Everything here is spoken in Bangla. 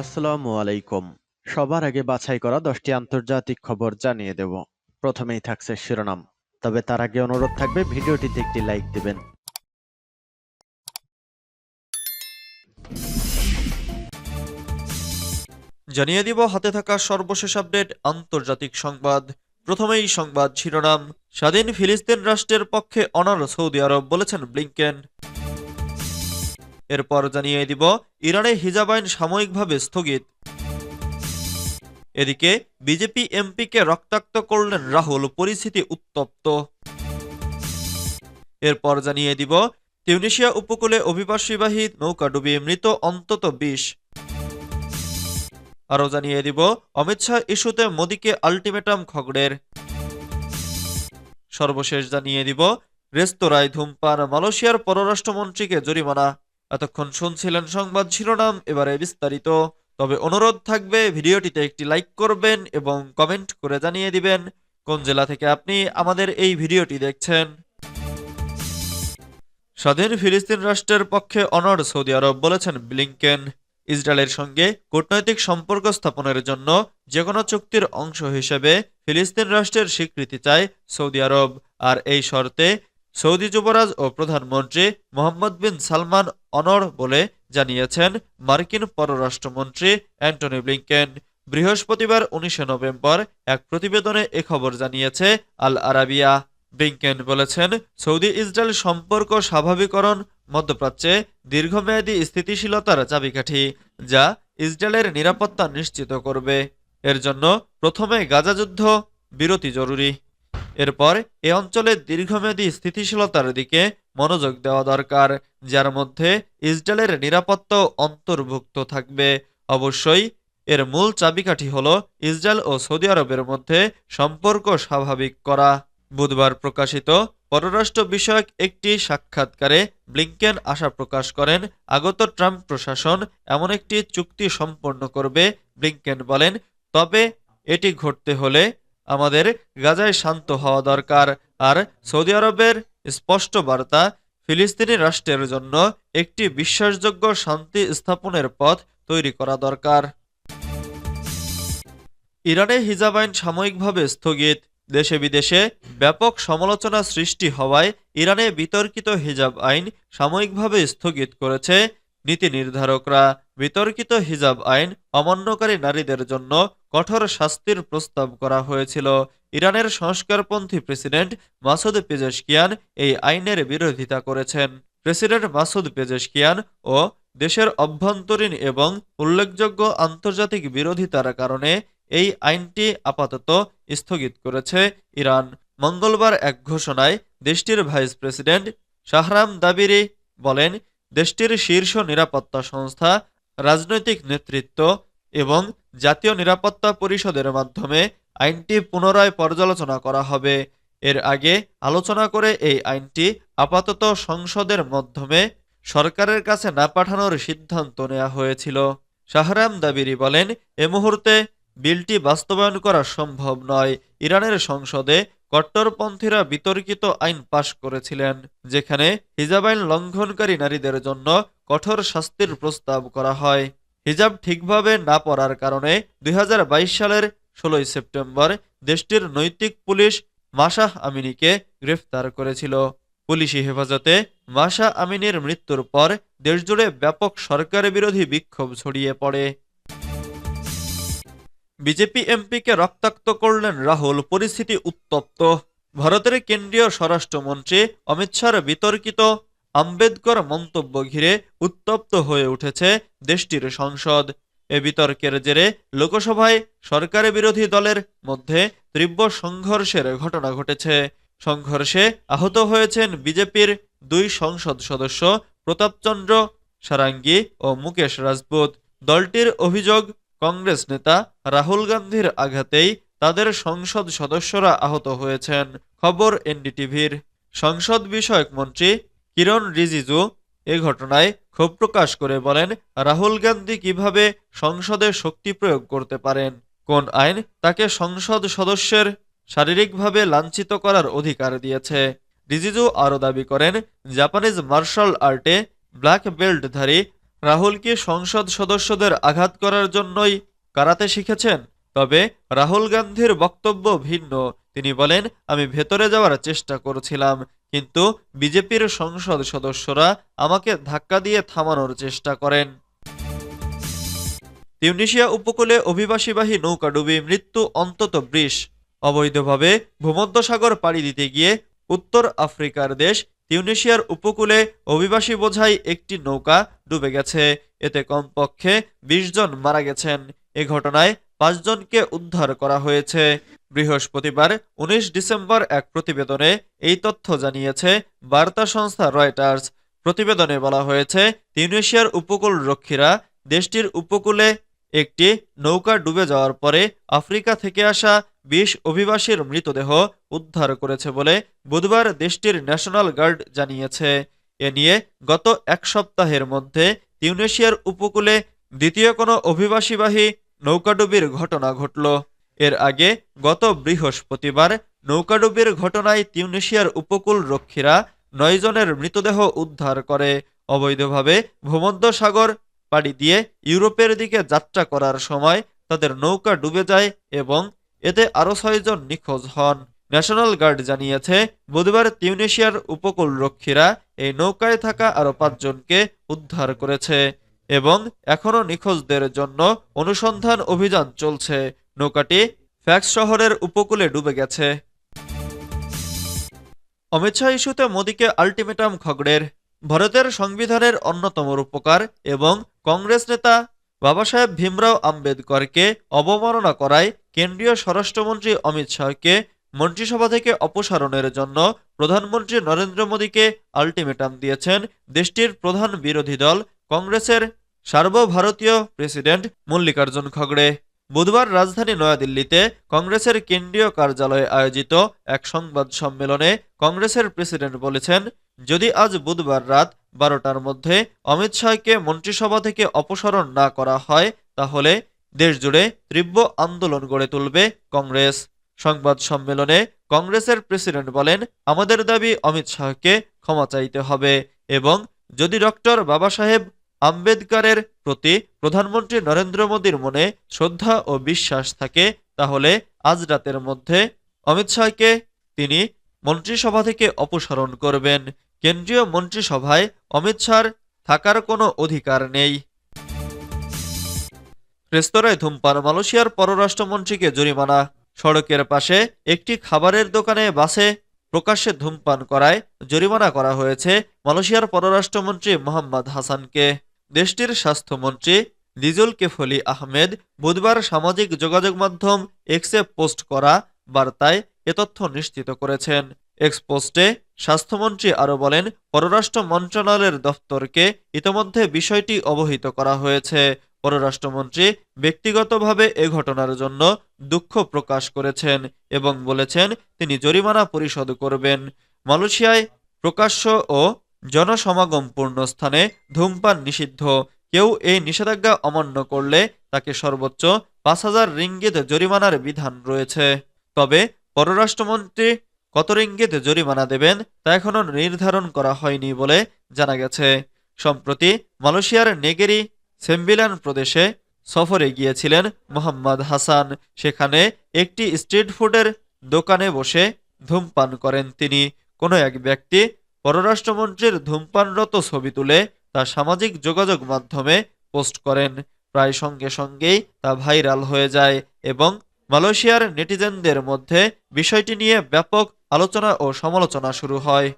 আসসালামু আলাইকুম। সবার আগে বাছাই করা 10টি আন্তর্জাতিক খবর জানিয়ে দেব। প্রথমেই থাকছে শিরোনাম। তবে তার আগে অনুরোধ থাকবে ভিডিওটিতে একটি লাইক দিবেন। জানিয়ে দিব হাতে থাকা সর্বশেষ আপডেট আন্তর্জাতিক সংবাদ। প্রথমেই সংবাদ শিরোনাম। স্বাধীন ফিলিস্তিন রাষ্ট্রের পক্ষে অনড় সৌদি আরব, বলেছেন ব্লিংকেন। এরপর জানিয়ে দিব ইরানে হিজাব আইন সাময়িকভাবে স্থগিত। এদিকে বিজেপি এমপিকে রক্তাক্ত করলেন রাহুল, পরিস্থিতি উত্তপ্ত। এরপর জানিয়ে দিব তিউনিসিয়া উপকূলে অভিবাসীবাহী নৌকা ডুবিয়ে মৃত অন্তত 20। আরও জানিয়ে দিব অমিত শাহ ইস্যুতে মোদীকে আলটিমেটাম খগড়ের। সর্বশেষ জানিয়ে দিব রেস্তোরাঁয় ধূমপান, মালয়েশিয়ার পররাষ্ট্রমন্ত্রীকে জরিমানা। এতক্ষণ শুনছিলেন সংবাদ শিরোনাম, এবারে বিস্তারিত। তবে অনুরোধ থাকবে ভিডিওটিতে একটি লাইক করবেন এবং কমেন্ট করে জানিয়ে দিবেন কোন জেলা থেকে আপনি আমাদের এই ভিডিওটি দেখছেন। স্বাধীন ফিলিস্তিন রাষ্ট্রের পক্ষে অনড় সৌদি আরব, বলেছেন ব্লিংকেন। ইসরায়েলের সঙ্গে কূটনৈতিক সম্পর্ক স্থাপনের জন্য যেকোনো চুক্তির অংশ হিসেবে ফিলিস্তিন রাষ্ট্রের স্বীকৃতি চায় সৌদি আরব, আর এই শর্তে সৌদি যুবরাজ ও প্রধানমন্ত্রী মোহাম্মদ বিন সালমান অনড় বলে জানিয়েছেন মার্কিন পররাষ্ট্রমন্ত্রী অ্যান্টনি ব্লিংকেন। বৃহস্পতিবার 19 নভেম্বর এক প্রতিবেদনে এ খবর জানিয়েছে আল আরাবিয়া। ব্লিংকেন বলেছেন, সৌদি ইসরায়েল সম্পর্ক স্বাভাবিকরণ মধ্যপ্রাচ্যে দীর্ঘমেয়াদী স্থিতিশীলতার চাবিকাঠি, যা ইসরায়েলের নিরাপত্তা নিশ্চিত করবে। এর জন্য প্রথমে গাজা যুদ্ধ বিরতি জরুরি। এরপর এ অঞ্চলের দীর্ঘমেয়াদী স্থিতিশীলতার দিকে মনোযোগ দেওয়া দরকার, যার মধ্যে ইসরায়েলের নিরাপত্তাও অন্তর্ভুক্ত থাকবে। অবশ্যই এর মূল চাবিকাঠি হল ইসরায়েল ও সৌদি আরবের মধ্যে সম্পর্ক স্বাভাবিক করা। বুধবার প্রকাশিত পররাষ্ট্র বিষয়ক একটি সাক্ষাৎকারে ব্লিংকেন আশা প্রকাশ করেন আগত ট্রাম্প প্রশাসন এমন একটি চুক্তি সম্পন্ন করবে। ব্লিংকেন বলেন, তবে এটি ঘটতে হলে আমাদের গাজায় শান্ত হওয়া দরকার, আর সৌদি আরবের স্পষ্ট বার্তা, ফিলিস্তিনি রাষ্ট্রের জন্য একটি বিশ্বাসযোগ্য শান্তি স্থাপনের পথ তৈরি করা দরকার। ইরানে হিজাব আইন সাময়িকভাবে স্থগিত। দেশে বিদেশে ব্যাপক সমালোচনা সৃষ্টি হওয়ায় ইরানে বিতর্কিত হিজাব আইন সাময়িকভাবে স্থগিত করেছে নীতি নির্ধারকরা। বিতর্কিত হিজাব আইন অমান্যকারী নারীদের জন্য কঠোর শাস্তির প্রস্তাব করা হয়েছিল। ইরানের সংস্কারপন্থী প্রেসিডেন্ট মাসুদ পেজেশকিয়ান এই আইনের বিরোধিতা করেছেন। প্রেসিডেন্ট মাসুদ পেজেশকিয়ান ও দেশের অভ্যন্তরীণ এবং উল্লেখযোগ্য আন্তর্জাতিক বিরোধিতার কারণে এই আইনটি আপাতত স্থগিত করেছে ইরান। মঙ্গলবার এক ঘোষণায় দেশটির ভাইস প্রেসিডেন্ট শাহরাম দাবিরি বলেন, দেশটির শীর্ষ নিরাপত্তা সংস্থা, রাজনৈতিক নেতৃত্ব এবং জাতীয় নিরাপত্তা পরিষদের মাধ্যমে আইনটি পুনরায় পর্যালোচনা করা হবে। এর আগে আলোচনা করে এই আইনটি আপাতত সংসদের মাধ্যমে সরকারের কাছে না পাঠানোর সিদ্ধান্ত নেওয়া হয়েছিল। শাহরাম দাবিরি বলেন, এ মুহূর্তে বিলটি বাস্তবায়ন করা সম্ভব নয়। ইরানের সংসদে কট্টরপন্থীরা বিতর্কিত আইন পাশ করেছিলেন, যেখানে হিজাব আইন লঙ্ঘনকারী নারীদের জন্য কঠোর শাস্তির প্রস্তাব করা হয়। হিজাব ঠিকভাবে না পরার কারণে 2022 সালের 16 সেপ্টেম্বর দেশটির নৈতিক পুলিশ মাশা আমিনিকে গ্রেফতার করেছিল। পুলিশি হেফাজতে মাশা আমিনির মৃত্যুর পর দেশজুড়ে ব্যাপক সরকার বিরোধী বিক্ষোভ ছড়িয়ে পড়ে। বিজেপি এমপিকে রক্তাক্ত করলেন রাহুল, পরিস্থিতি উত্তপ্ত। ভারতের কেন্দ্রীয় স্বরাষ্ট্রমন্ত্রী অমিত শাহর বিতর্কিত আম্বেদকর মন্তব্য ঘিরে উত্তপ্ত হয়ে উঠেছে দেশটির সংসদ। এ বিতর্কের জেরে লোকসভায় সরকার বিরোধী দলের মধ্যে তীব্র সংঘর্ষের ঘটনা ঘটেছে। সংঘর্ষে আহত হয়েছেন বিজেপির 2 সংসদ সদস্য প্রতাপচন্দ্র সারাঙ্গী ও মুকেশ রাজপুত। দলটির অভিযোগ, কংগ্রেস নেতা রাহুল গান্ধীর আঘাতেই তাদের সংসদ সদস্যরা আহত হয়েছেন। খবর এনডিটিভির। সংসদ বিষয়ক মন্ত্রী কিরণ রিজিজু এ ঘটনায় ক্ষোভ প্রকাশ করে বলেন, রাহুল গান্ধী কিভাবে সংসদে শক্তি প্রয়োগ করতে পারেন? কোন আইন তাকে সংসদ সদস্যের শারীরিকভাবে লাঞ্ছিত করার অধিকার দিয়েছে? রিজিজু আরও দাবি করেন, জাপানিজ মার্শাল আর্টে ব্ল্যাক বেল্টধারী রাহুল কি সংসদ সদস্যদের আঘাত করার জন্যই কারাতে শিখেছেন? তবে রাহুল গান্ধীর বক্তব্য ভিন্ন। তিনি বলেন, আমি ভেতরে যাওয়ার চেষ্টা করছিলাম, কিন্তু বিজেপির সংসদ সদস্যরা আমাকে ধাক্কা দিয়ে থামানোর চেষ্টা করেন। তিউনিসিয়া উপকূলে অভিবাসীবাহী নৌকাডুবি, মৃত্যু অন্তত ২০। অবৈধভাবে ভূমধ্যসাগর পাড়ি দিতে গিয়ে উত্তর আফ্রিকার দেশ তিউনিসিয়ার উপকূলে অভিবাসী বোঝাই একটি নৌকা ডুবে গেছে। এতে কমপক্ষে ২০ জন মারা গেছেন। এ ঘটনায় ৫ জনকে উদ্ধার করা হয়েছে। বৃহস্পতিবার ১৯ ডিসেম্বর এক প্রতিবেদনে এই তথ্য জানিয়েছে বার্তা সংস্থা রয়টার্স। প্রতিবেদনে বলা হয়েছে, তিউনিসিয়ার উপকূল রক্ষীরা দেশটির উপকূলে একটি নৌকা ডুবে যাওয়ার পরে আফ্রিকা থেকে আসা ২০ অভিবাসীর মৃতদেহ উদ্ধার করেছে বলে বুধবার দেশটির ন্যাশনাল গার্ড জানিয়েছে। এ নিয়ে গত এক সপ্তাহের মধ্যে তিউনিসিয়ার উপকূলে দ্বিতীয় কোনো অভিবাসীবাহী নৌকাডুবির ঘটনা ঘটল। এর আগে গত বৃহস্পতিবার নৌকাডুবির ঘটনায় তিউনিসিয়ার উপকূল রক্ষীরা ৯ জনের মৃতদেহ উদ্ধার করে। অবৈধভাবে ভূমধ্যসাগর পাড়ি দিয়ে ইউরোপের দিকে যাত্রা করার সময় তাদের নৌকা ডুবে যায় এবং এতে আরও ৬ জন নিখোঁজ হন। ন্যাশনাল গার্ড জানিয়েছে, বুধবার তিউনিসিয়ার উপকূল রক্ষীরা এই নৌকায় থাকা আরও ৫ জনকে উদ্ধার করেছে এবং এখনও নিখোঁজদের জন্য অনুসন্ধান অভিযান চলছে। নৌকাটি ফ্যাক্স শহরের উপকূলে ডুবে গেছে। অমিত শাহ ইস্যুতে মোদীকে আল্টিমেটাম খগড়ের। ভারতের সংবিধানের অন্যতম রূপকার এবং কংগ্রেস নেতা বাবা সাহেব ভীমরাও আম্বেদকরকে অবমাননা করায় কেন্দ্রীয় স্বরাষ্ট্রমন্ত্রী অমিত শাহকে মন্ত্রিসভা থেকে অপসারণের জন্য প্রধানমন্ত্রী নরেন্দ্র মোদীকে আল্টিমেটাম দিয়েছেন দেশটির প্রধান বিরোধী দল কংগ্রেসের সর্বভারতীয় প্রেসিডেন্ট মল্লিকার্জুন খড়গে। বুধবার রাজধানী নয়াদিল্লিতে কংগ্রেসের কেন্দ্রীয় কার্যালয়ে আয়োজিত এক সংবাদ সম্মেলনে কংগ্রেসের প্রেসিডেন্ট বলেছেন, যদি আজ বুধবার রাত ১২টার মধ্যে অমিত শাহকে মন্ত্রিসভা থেকে অপসারণ না করা হয় তাহলে দেশজুড়ে তীব্র আন্দোলন গড়ে তুলবে কংগ্রেস। সংবাদ সম্মেলনে কংগ্রেসের প্রেসিডেন্ট বলেন, আমাদের দাবি অমিত শাহকে ক্ষমা চাইতে হবে এবং যদি ডক্টর বাবা সাহেব আম্বেদকরের প্রতি প্রধানমন্ত্রী নরেন্দ্র মোদীর মনে শ্রদ্ধা ও বিশ্বাস থাকে তাহলে আজ রাতের মধ্যে অমিত শাহকে তিনি মন্ত্রিসভা থেকে অপসারণ করবেন। কেন্দ্রীয় মন্ত্রিসভায় অমিত শাহর থাকার কোনো অধিকার নেই। রেস্তোরাঁয় ধূমপান, মালয়েশিয়ার পররাষ্ট্রমন্ত্রীকে জরিমানা। সড়কের পাশে একটি খাবারের দোকানে বাসে প্রকাশ্যে ধূমপান করায় জরিমানা করা হয়েছে মালয়েশিয়ার পররাষ্ট্রমন্ত্রী মোহাম্মদ হাসানকে। দেশটির স্বাস্থ্যমন্ত্রী লিজুল কেফলি আহমেদ বুধবার সামাজিক যোগাযোগ মাধ্যম এক্সে পোস্ট করা বার্তায় এ তথ্য নিশ্চিত করেছেন। এক্স পোস্টে স্বাস্থ্যমন্ত্রী আরও বলেন, পররাষ্ট্র মন্ত্রণালয়ের দফতরকে ইতোমধ্যে বিষয়টি অবহিত করা হয়েছে। পররাষ্ট্রমন্ত্রী ব্যক্তিগতভাবে এ ঘটনার জন্য দুঃখ প্রকাশ করেছেন এবং বলেছেন তিনি জরিমানা পরিশোধ করবেন। মালয়েশিয়ায় প্রকাশ্য ও জনসমাগমপূর্ণ স্থানে ধূমপান নিষিদ্ধ। কেউ এই নিষেধাজ্ঞা অমান্য করলে তাকে সর্বোচ্চ ৫,০০০ রিঙ্গিত জরিমানার বিধান রয়েছে। তবে পররাষ্ট্রমন্ত্রী কত রিঙ্গিত জরিমানা দেবেন তা এখনও নির্ধারণ করা হয়নি বলে জানা গেছে। সম্প্রতি মালয়েশিয়ার নেগেরি সেম্বিলান প্রদেশে সফরে গিয়েছিলেন মোহাম্মদ হাসান। সেখানে একটি স্ট্রিট ফুডের দোকানে বসে ধূমপান করেন তিনি। কোনো এক ব্যক্তি পররাষ্ট্রমন্ত্রীর ধূমপানরত ছবি তুলে তা সামাজিক যোগাযোগ মাধ্যমে পোস্ট করেন। প্রায় সঙ্গে সঙ্গেই তা ভাইরাল হয়ে যায় এবং মালয়েশিয়ার নেটিজেনদের মধ্যে বিষয়টি নিয়ে ব্যাপক আলোচনা ও সমালোচনা শুরু হয়।